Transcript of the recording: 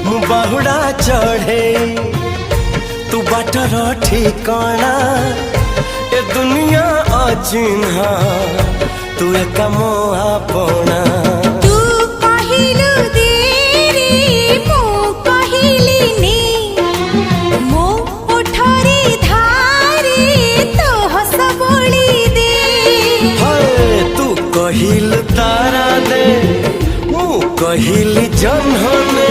मु बाहुड़ा चढ़े तू बाटर ठिकाना ए दुनिया अचिन्हा तू एक मो आपना कहिल तारा दे मु कहिल जन्हने